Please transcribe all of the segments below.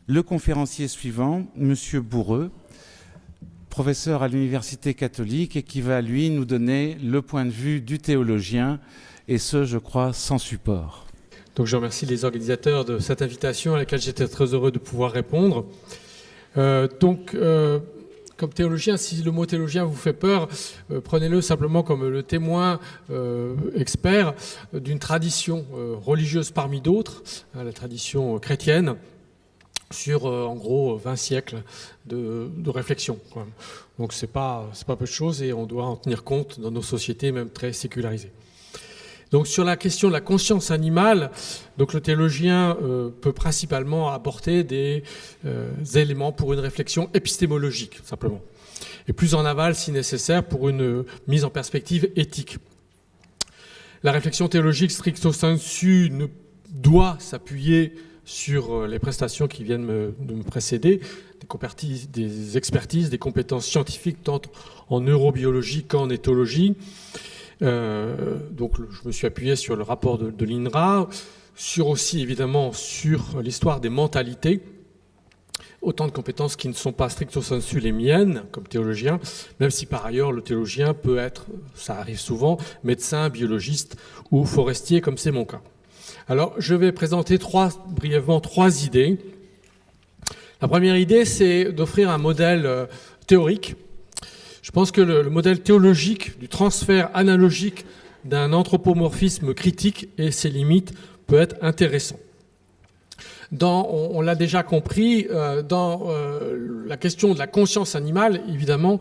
Le conférencier suivant, M. Bourreux, professeur à l'Université catholique et qui va, lui, nous donner le point de vue du théologien, et ce, je crois, sans support. Donc je remercie les organisateurs de cette invitation à laquelle j'étais très heureux de pouvoir répondre. Comme théologien, si le mot théologien vous fait peur, prenez-le simplement comme le témoin expert d'une tradition religieuse parmi d'autres, la tradition chrétienne, sur en gros 20 siècles de réflexion. Donc c'est pas peu de choses et on doit en tenir compte dans nos sociétés même très sécularisées. Donc sur la question de la conscience animale, donc le théologien peut principalement apporter des éléments pour une réflexion épistémologique, simplement. Et plus en aval, si nécessaire, pour une mise en perspective éthique. La réflexion théologique stricto sensu ne doit s'appuyer sur les prestations qui viennent de me précéder, des expertises, des compétences scientifiques, tant en neurobiologie qu'en éthologie. Donc je me suis appuyé sur le rapport de l'INRA, évidemment sur l'histoire des mentalités, autant de compétences qui ne sont pas stricto sensu les miennes comme théologien, même si par ailleurs le théologien peut être, ça arrive souvent, médecin, biologiste ou forestier comme c'est mon cas. Alors je vais présenter brièvement trois idées. La première idée, c'est d'offrir un modèle théorique. Je pense que le modèle théologique du transfert analogique d'un anthropomorphisme critique et ses limites peut être intéressant. On l'a déjà compris, dans la question de la conscience animale, évidemment,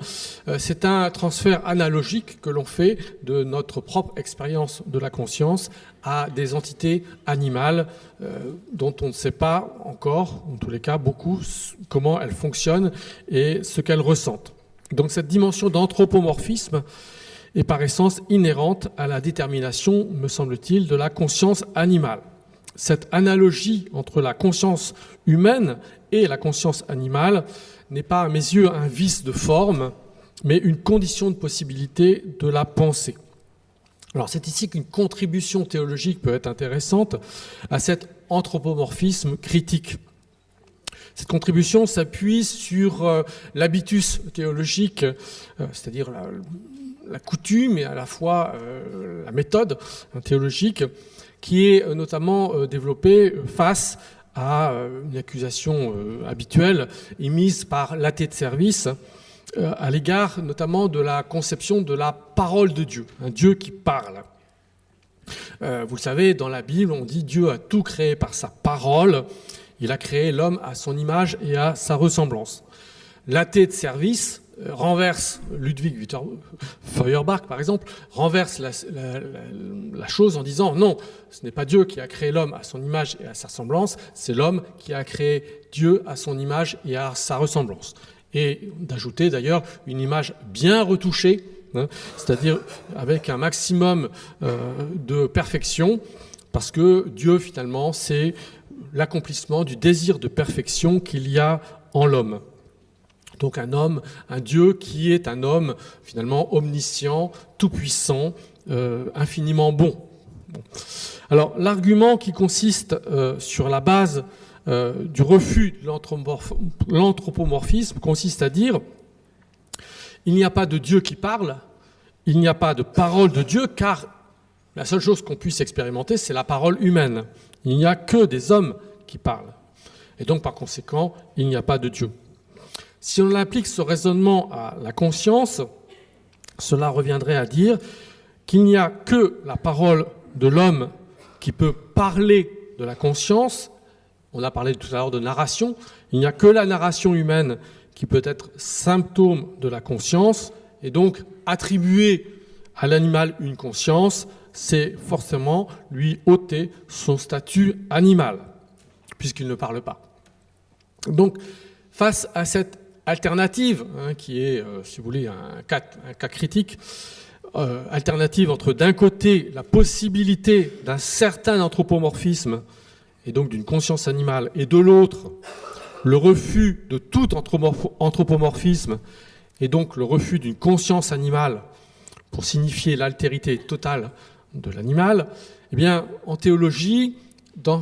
c'est un transfert analogique que l'on fait de notre propre expérience de la conscience à des entités animales dont on ne sait pas encore, en tous les cas beaucoup, comment elles fonctionnent et ce qu'elles ressentent. Donc cette dimension d'anthropomorphisme est par essence inhérente à la détermination, me semble-t-il, de la conscience animale. Cette analogie entre la conscience humaine et la conscience animale n'est pas à mes yeux un vice de forme, mais une condition de possibilité de la pensée. Alors c'est ici qu'une contribution théologique peut être intéressante à cet anthropomorphisme critique. Cette contribution s'appuie sur l'habitus théologique, c'est-à-dire la coutume et à la fois la méthode théologique, qui est notamment développée face à une accusation habituelle émise par l'athée de service à l'égard notamment de la conception de la parole de Dieu, un Dieu qui parle. Vous le savez, dans la Bible, on dit Dieu a tout créé par sa parole. Il a créé l'homme à son image et à sa ressemblance. L'athée de service renverse, Ludwig Feuerbach par exemple, renverse la chose en disant non, ce n'est pas Dieu qui a créé l'homme à son image et à sa ressemblance, c'est l'homme qui a créé Dieu à son image et à sa ressemblance. Et d'ajouter d'ailleurs une image bien retouchée, c'est-à-dire avec un maximum de perfection, parce que Dieu finalement c'est l'accomplissement du désir de perfection qu'il y a en l'homme. Donc un Dieu qui est un homme finalement omniscient, tout-puissant, infiniment bon. Alors l'argument qui consiste sur la base du refus de l'anthropomorphisme consiste à dire il n'y a pas de Dieu qui parle, il n'y a pas de parole de Dieu, car la seule chose qu'on puisse expérimenter, c'est la parole humaine. Il n'y a que des hommes qui parlent. Et donc, par conséquent, il n'y a pas de Dieu. Si on applique ce raisonnement à la conscience, cela reviendrait à dire qu'il n'y a que la parole de l'homme qui peut parler de la conscience. On a parlé tout à l'heure de narration. Il n'y a que la narration humaine qui peut être symptôme de la conscience. Et donc, attribuer à l'animal une conscience, c'est forcément lui ôter son statut animal, puisqu'il ne parle pas. Donc, face à cette alternative, qui est, si vous voulez, un cas critique, alternative entre d'un côté la possibilité d'un certain anthropomorphisme, et donc d'une conscience animale, et de l'autre le refus de tout anthropomorphisme, et donc le refus d'une conscience animale pour signifier l'altérité totale de l'animal, eh bien, en théologie,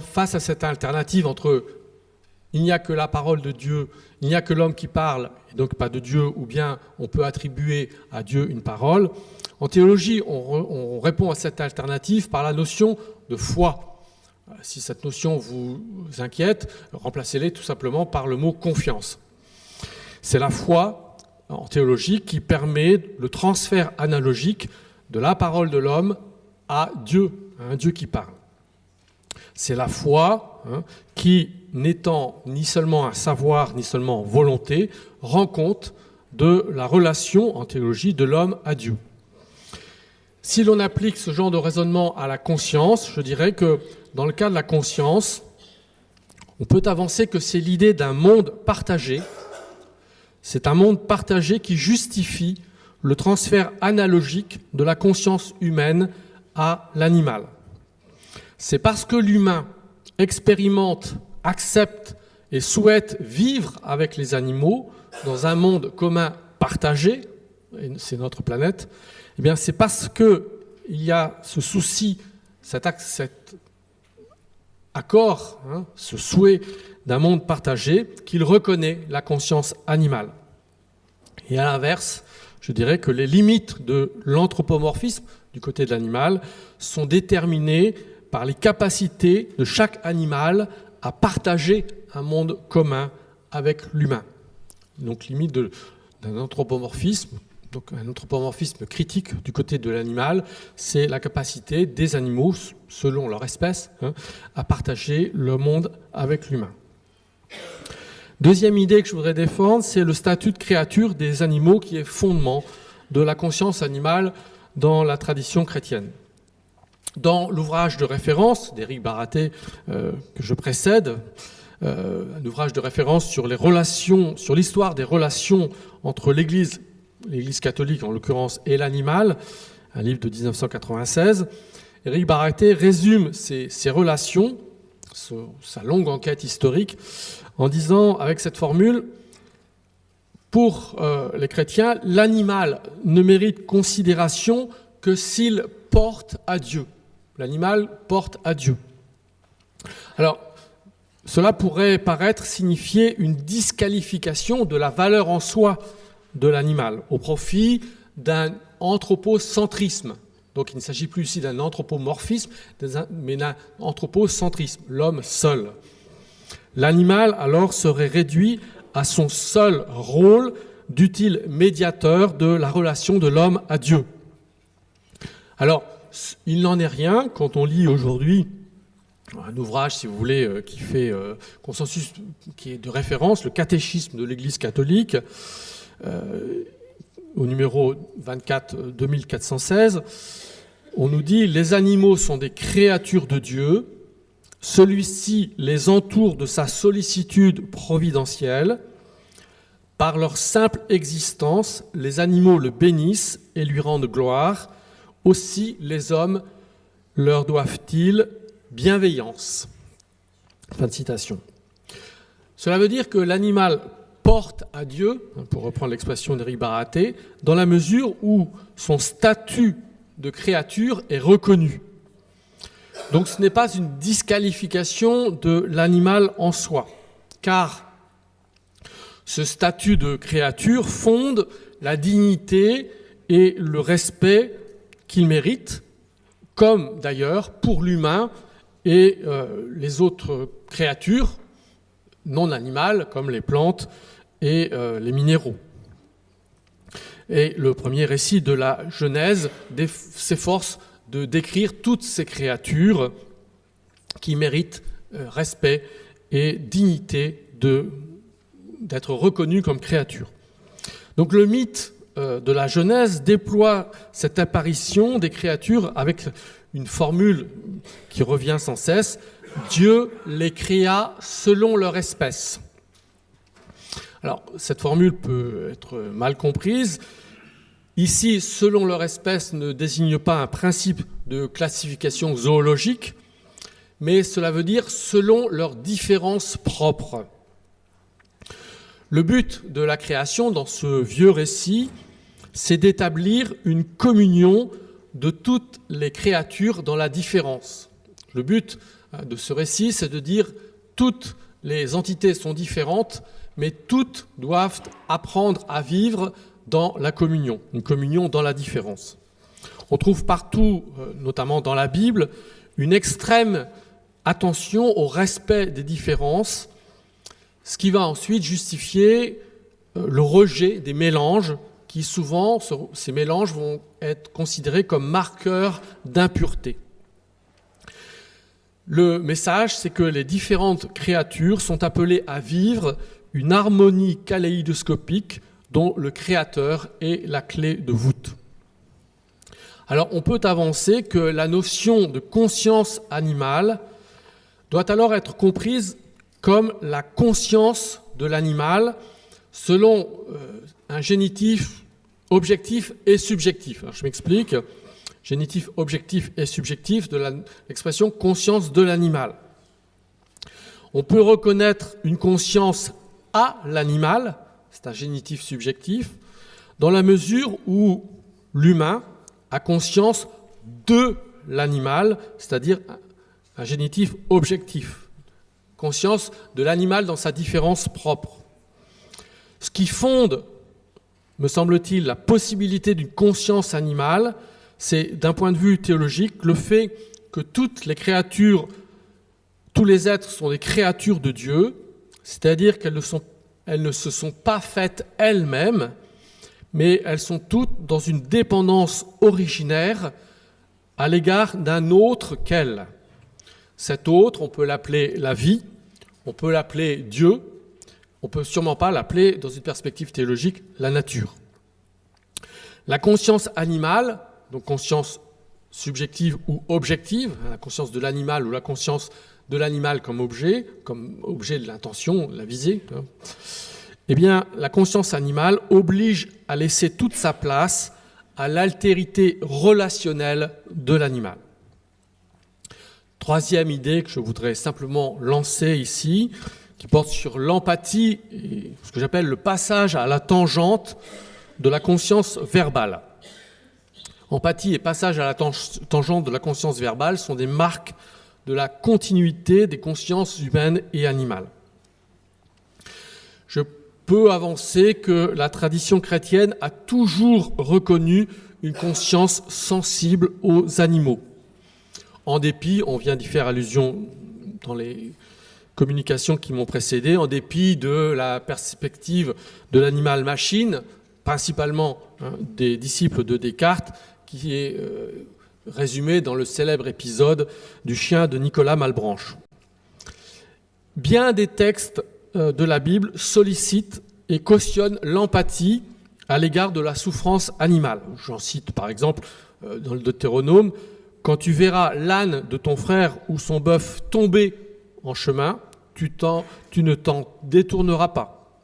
face à cette alternative entre il n'y a que la parole de Dieu, il n'y a que l'homme qui parle, et donc pas de Dieu, ou bien on peut attribuer à Dieu une parole. En théologie, on répond à cette alternative par la notion de foi. Si cette notion vous inquiète, remplacez-les tout simplement par le mot confiance. C'est la foi en théologie qui permet le transfert analogique de la parole de l'homme à Dieu, à un Dieu qui parle. C'est la foi qui, n'étant ni seulement un savoir, ni seulement volonté, rend compte de la relation en théologie de l'homme à Dieu. Si l'on applique ce genre de raisonnement à la conscience, je dirais que dans le cas de la conscience, on peut avancer que c'est l'idée d'un monde partagé. C'est un monde partagé qui justifie le transfert analogique de la conscience humaine à l'animal. C'est parce que l'humain expérimente, accepte et souhaite vivre avec les animaux dans un monde commun partagé, et c'est notre planète, eh bien c'est parce qu'il y a ce souci, cet accord, ce souhait d'un monde partagé, qu'il reconnaît la conscience animale. Et à l'inverse, je dirais que les limites de l'anthropomorphisme du côté de l'animal sont déterminées par les capacités de chaque animal à partager un monde commun avec l'humain. Donc limite d'un anthropomorphisme, donc un anthropomorphisme critique du côté de l'animal, c'est la capacité des animaux, selon leur espèce, à partager le monde avec l'humain. Deuxième idée que je voudrais défendre, c'est le statut de créature des animaux qui est fondement de la conscience animale dans la tradition chrétienne. Dans l'ouvrage de référence d'Éric Baraté que je précède, un ouvrage de référence sur les relations, sur l'histoire des relations entre l'Église catholique en l'occurrence, et l'animal, un livre de 1996, Éric Baraté résume ces relations, sa longue enquête historique, en disant avec cette formule: pour les chrétiens, l'animal ne mérite considération que s'il porte à Dieu. L'animal porte à Dieu. Alors, cela pourrait paraître signifier une disqualification de la valeur en soi de l'animal au profit d'un anthropocentrisme. Donc il ne s'agit plus ici d'un anthropomorphisme, mais d'un anthropocentrisme, l'homme seul. L'animal alors serait réduit à son seul rôle d'utile médiateur de la relation de l'homme à Dieu. Alors, il n'en est rien quand on lit aujourd'hui un ouvrage, si vous voulez, qui fait consensus, qui est de référence, le catéchisme de l'Église catholique, au numéro 24 2416, on nous dit « Les animaux sont des créatures de Dieu, celui-ci les entoure de sa sollicitude providentielle. Par leur simple existence, les animaux le bénissent et lui rendent gloire. Aussi les hommes leur doivent-ils bienveillance. » Fin de citation. Cela veut dire que l'animal porte à Dieu, pour reprendre l'expression d'Éric Baraté, dans la mesure où son statut de créature est reconnu. Donc ce n'est pas une disqualification de l'animal en soi, car ce statut de créature fonde la dignité et le respect qu'il mérite, comme d'ailleurs pour l'humain et les autres créatures non animales, comme les plantes et les minéraux. Et le premier récit de la Genèse s'efforce de décrire toutes ces créatures qui méritent respect et dignité d'être reconnues comme créatures. Donc le mythe de la Genèse déploie cette apparition des créatures avec une formule qui revient sans cesse: Dieu les créa selon leur espèce. Alors, cette formule peut être mal comprise. Ici, selon leur espèce ne désigne pas un principe de classification zoologique, mais cela veut dire selon leurs différences propres. Le but de la création dans ce vieux récit, c'est d'établir une communion de toutes les créatures dans la différence. Le but de ce récit, c'est de dire toutes les entités sont différentes, mais toutes doivent apprendre à vivre dans la communion, une communion dans la différence. On trouve partout, notamment dans la Bible, une extrême attention au respect des différences, ce qui va ensuite justifier le rejet des mélanges, qui souvent, ces mélanges vont être considérés comme marqueurs d'impureté. Le message, c'est que les différentes créatures sont appelées à vivre une harmonie kaléidoscopique dont le Créateur est la clé de voûte. Alors, on peut avancer que la notion de conscience animale doit alors être comprise comme la conscience de l'animal selon un génitif objectif et subjectif. Alors, je m'explique. Génitif objectif et subjectif de l'expression conscience de l'animal. On peut reconnaître une conscience à l'animal, c'est un génitif subjectif, dans la mesure où l'humain a conscience de l'animal, c'est-à-dire un génitif objectif, conscience de l'animal dans sa différence propre. Ce qui fonde, me semble-t-il, la possibilité d'une conscience animale, c'est, d'un point de vue théologique, le fait que toutes les créatures, tous les êtres sont des créatures de Dieu, c'est-à-dire qu'elles ne se sont pas faites elles-mêmes, mais elles sont toutes dans une dépendance originaire à l'égard d'un autre qu'elles. Cet autre, on peut l'appeler la vie, on peut l'appeler Dieu, on ne peut sûrement pas l'appeler, dans une perspective théologique, la nature. La conscience animale, donc conscience subjective ou objective, la conscience de l'animal ou la conscience de l'animal comme objet de l'intention, la visée, eh bien, la conscience animale oblige à laisser toute sa place à l'altérité relationnelle de l'animal. Troisième idée que je voudrais simplement lancer ici, qui porte sur l'empathie, et ce que j'appelle le passage à la tangente de la conscience verbale. Empathie et passage à la tangente de la conscience verbale sont des marques de la continuité des consciences humaines et animales. Je peux avancer que la tradition chrétienne a toujours reconnu une conscience sensible aux animaux. En dépit, on vient d'y faire allusion dans les communications qui m'ont précédé, en dépit de la perspective de l'animal-machine, principalement des disciples de Descartes, qui est résumé dans le célèbre épisode du chien de Nicolas Malebranche. Bien des textes de la Bible sollicitent et cautionnent l'empathie à l'égard de la souffrance animale. J'en cite par exemple dans le Deutéronome, « Quand tu verras l'âne de ton frère ou son bœuf tomber en chemin, tu ne t'en détourneras pas. »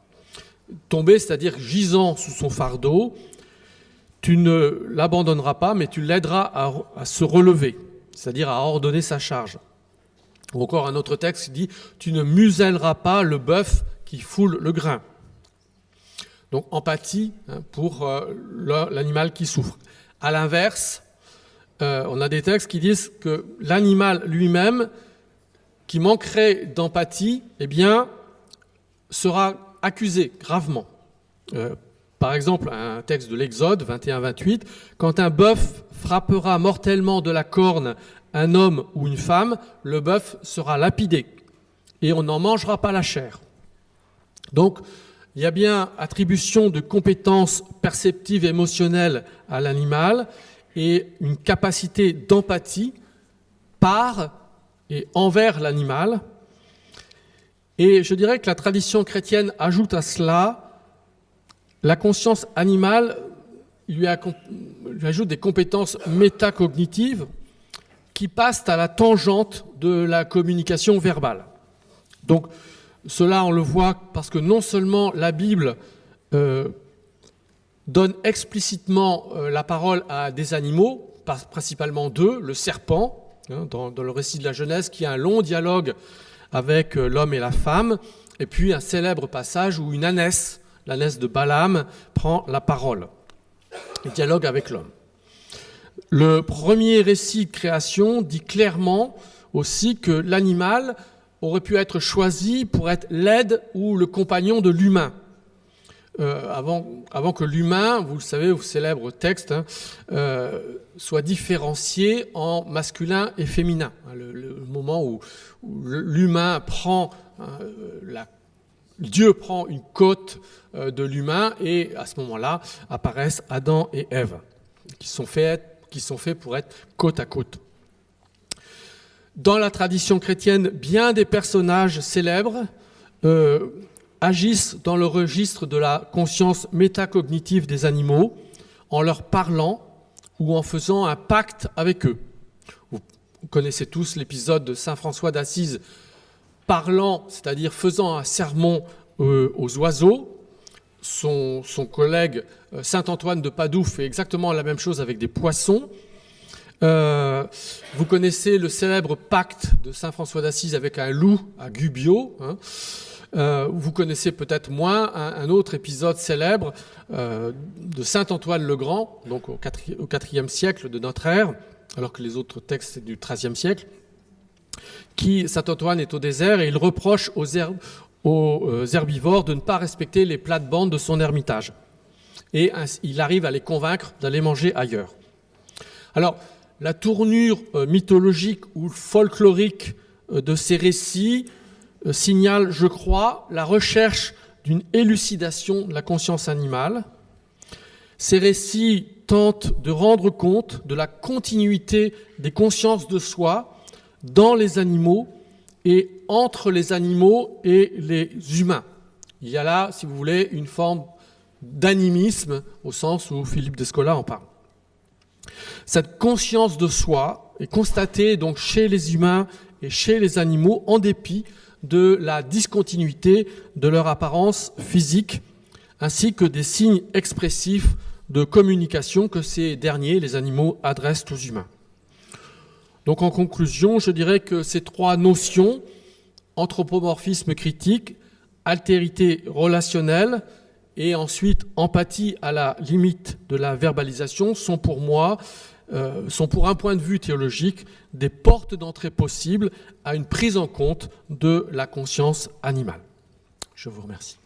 Tomber, c'est-à-dire gisant sous son fardeau, tu ne l'abandonneras pas, mais tu l'aideras à se relever, c'est-à-dire à ordonner sa charge. Ou encore un autre texte qui dit « Tu ne muselleras pas le bœuf qui foule le grain. » Donc empathie pour l'animal qui souffre. À l'inverse, on a des textes qui disent que l'animal lui-même, qui manquerait d'empathie, eh bien, sera accusé gravement. Par exemple, un texte de l'Exode 21-28, « Quand un bœuf frappera mortellement de la corne un homme ou une femme, le bœuf sera lapidé et on n'en mangera pas la chair. » Donc, il y a bien attribution de compétences perceptives et émotionnelles à l'animal et une capacité d'empathie par et envers l'animal. Et je dirais que la tradition chrétienne ajoute à cela la conscience animale, lui ajoute des compétences métacognitives qui passent à la tangente de la communication verbale. Donc, cela, on le voit parce que non seulement la Bible donne explicitement la parole à des animaux, principalement deux, le serpent, dans le récit de la Genèse, qui a un long dialogue avec l'homme et la femme, et puis un célèbre passage où une ânesse, l'ânesse de Balaam, prend la parole et dialogue avec l'homme. Le premier récit de création dit clairement aussi que l'animal, aurait pu être choisi pour être l'aide ou le compagnon de l'humain. Avant que l'humain, vous le savez, au célèbre texte, soit différencié en masculin et féminin. Le moment où l'humain prend, Dieu prend une côte de l'humain, et à ce moment-là apparaissent Adam et Ève, qui sont faits pour être côte à côte. Dans la tradition chrétienne, bien des personnages célèbres agissent dans le registre de la conscience métacognitive des animaux en leur parlant ou en faisant un pacte avec eux. Vous connaissez tous l'épisode de saint François d'Assise parlant, c'est-à-dire faisant un sermon aux oiseaux. Son collègue saint Antoine de Padoue fait exactement la même chose avec des poissons. Vous connaissez le célèbre pacte de saint François d'Assise avec un loup à Gubbio. Vous connaissez peut-être moins un autre épisode célèbre de saint Antoine le Grand, donc au IVe siècle de notre ère, alors que les autres textes c'est du XIIIe siècle. Saint Antoine est au désert et il reproche aux herbivores de ne pas respecter les plates-bandes de son ermitage. Et il arrive à les convaincre d'aller manger ailleurs. Alors, la tournure mythologique ou folklorique de ces récits signale, je crois, la recherche d'une élucidation de la conscience animale. Ces récits tentent de rendre compte de la continuité des consciences de soi dans les animaux et entre les animaux et les humains. Il y a là, si vous voulez, une forme d'animisme au sens où Philippe d'Escola en parle. Cette conscience de soi est constatée donc chez les humains et chez les animaux en dépit de la discontinuité de leur apparence physique, ainsi que des signes expressifs de communication que ces derniers, les animaux, adressent aux humains. Donc en conclusion, je dirais que ces trois notions, anthropomorphisme critique, altérité relationnelle et ensuite empathie à la limite de la verbalisation, sont pour moi, sont pour un point de vue théologique, des portes d'entrée possibles à une prise en compte de la conscience animale. Je vous remercie.